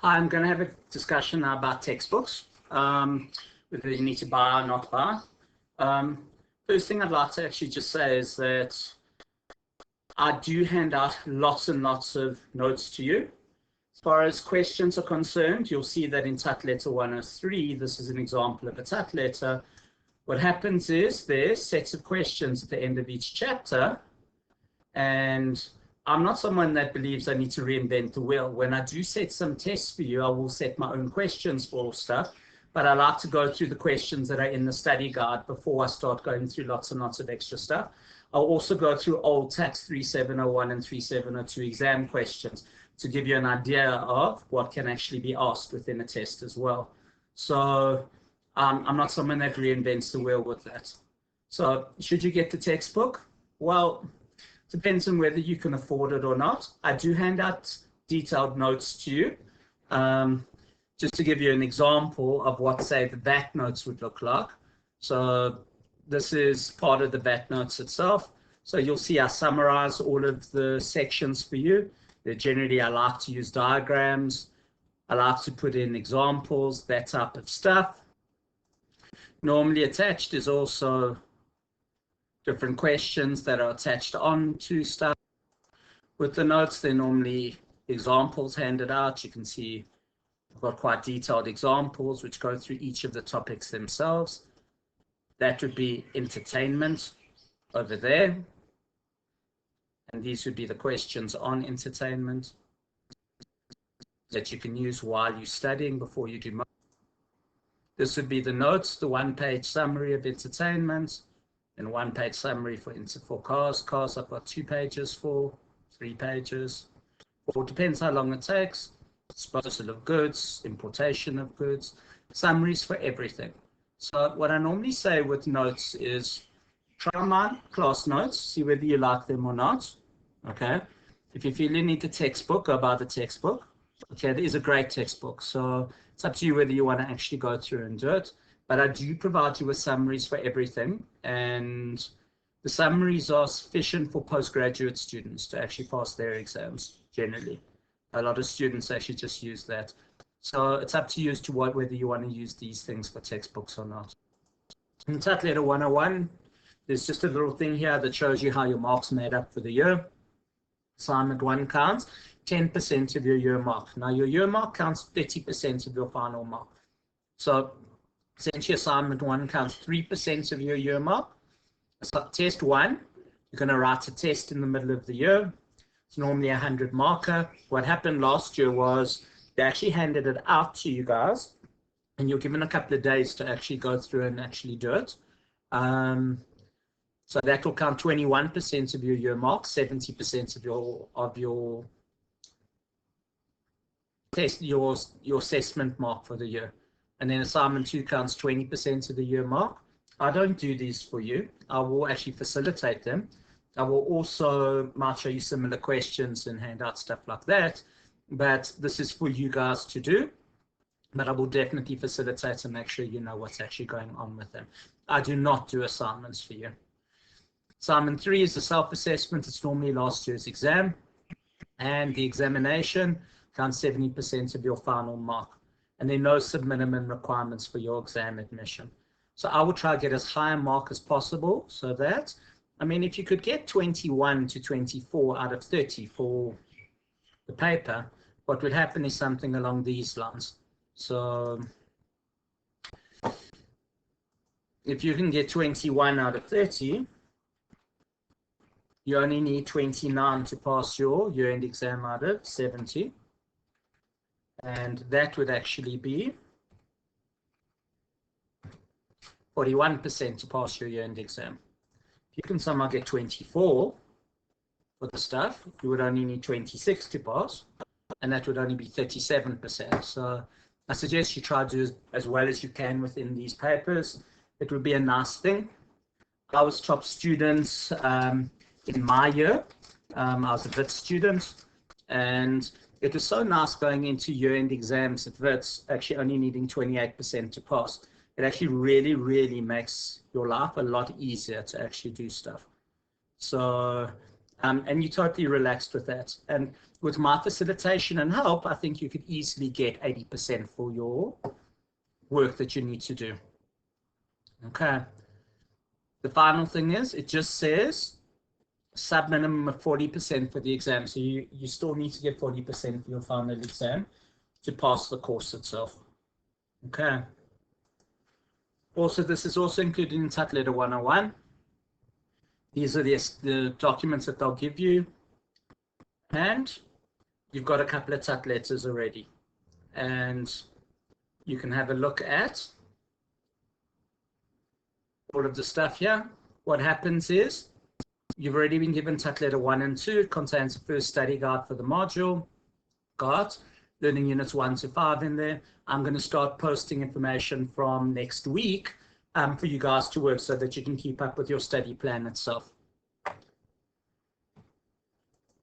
Hi, I'm going to have a discussion now about textbooks, whether you need to buy or not buy. First thing I'd like to actually just say is that I do hand out lots and lots of notes to you. As far as questions are concerned, you'll see that in TUT letter 103, this is an example of a TUT letter. What happens is there's sets of questions at the end of each chapter, and I'm not someone that believes I need to reinvent the wheel. When I do set some tests for you, I will set my own questions for stuff, but I like to go through the questions that are in the study guide before I start going through lots and lots of extra stuff. I'll also go through old TAX 3701 and 3702 exam questions to give you an idea of what can actually be asked within a test as well. So I'm not someone that reinvents the wheel with that. So should you get the textbook? Well, depends on whether you can afford it or not. I do hand out detailed notes to you. Just to give you an example of what, say, the VAT notes would look like. So this is part of the VAT notes itself. So you'll see I summarize all of the sections for you. Generally, I like to use diagrams. I like to put in examples, that type of stuff. Normally attached is also different questions that are attached on to stuff. With the notes, they're normally examples handed out. You can see I've got quite detailed examples which go through each of the topics themselves. That would be entertainment over there. And these would be the questions on entertainment that you can use while you're studying before you do. This would be the notes, the one-page summary of entertainment, and one-page summary for cars. Cars I've got 2 pages for, 3 pages. Or it depends how long it takes. Disposal of goods, importation of goods, summaries for everything. So what I normally say with notes is try my class notes, see whether you like them or not. Okay. If you feel you need the textbook, go buy the textbook. Okay, there is a great textbook. So it's up to you whether you want to actually go through and do it. But I do provide you with summaries for everything. And the summaries are sufficient for postgraduate students to actually pass their exams, generally. A lot of students actually just use that. So it's up to you as to whether you want to use these things for textbooks or not. In TUT letter 101, there's just a little thing here that shows you how your marks made up for the year. Assignment 1 counts 10% of your year mark. Now your year mark counts 30% of your final mark. So essentially assignment 1 counts 3% of your year mark. So test 1, you're going to write a test in the middle of the year. It's normally a 100 marker. What happened last year was they actually handed it out to you guys, and you're given a couple of days to actually go through and actually do it. So that will count 21% of your year mark, 70% of your test, your assessment mark for the year. And then assignment 2 counts 20% of the year mark. I don't do these for you. I will actually facilitate them. I will also might show you similar questions and hand out stuff like that. But this is for you guys to do. But I will definitely facilitate and make sure you know what's actually going on with them. I do not do assignments for you. Assignment 3 is the self-assessment. It's normally last year's exam. And the examination counts 70% of your final mark. And there are no sub-minimum requirements for your exam admission. So I will try to get as high a mark as possible so that, I mean, if you could get 21 to 24 out of 30 for the paper, what would happen is something along these lines. So if you can get 21 out of 30, you only need 29 to pass your year-end exam out of 70. And that would actually be 41% to pass your year-end exam. If you can somehow get 24 for the stuff, you would only need 26 to pass, and that would only be 37%. So I suggest you try to do as well as you can within these papers. It would be a nice thing. I was top students in my year. I was a VIT student, and it was so nice going into year-end exams at VITs, actually only needing 28% to pass. It actually really, really makes your life a lot easier to actually do stuff. So and you're totally relaxed with that. And with my facilitation and help, I think you could easily get 80% for your work that you need to do. Okay. The final thing is, it just says sub minimum of 40% for the exam. So you still need to get 40% for your final exam to pass the course itself. Okay. Also, this is also included in Tut Letter 101. These are the documents that they'll give you. And you've got a couple of Tut letters already. And you can have a look at all of the stuff here. What happens is you've already been given Tut Letter 1 and 2. It contains the first study guide for the module. Got learning units 1 to 5 in there. I'm going to start posting information from next week for you guys to work so that you can keep up with your study plan itself.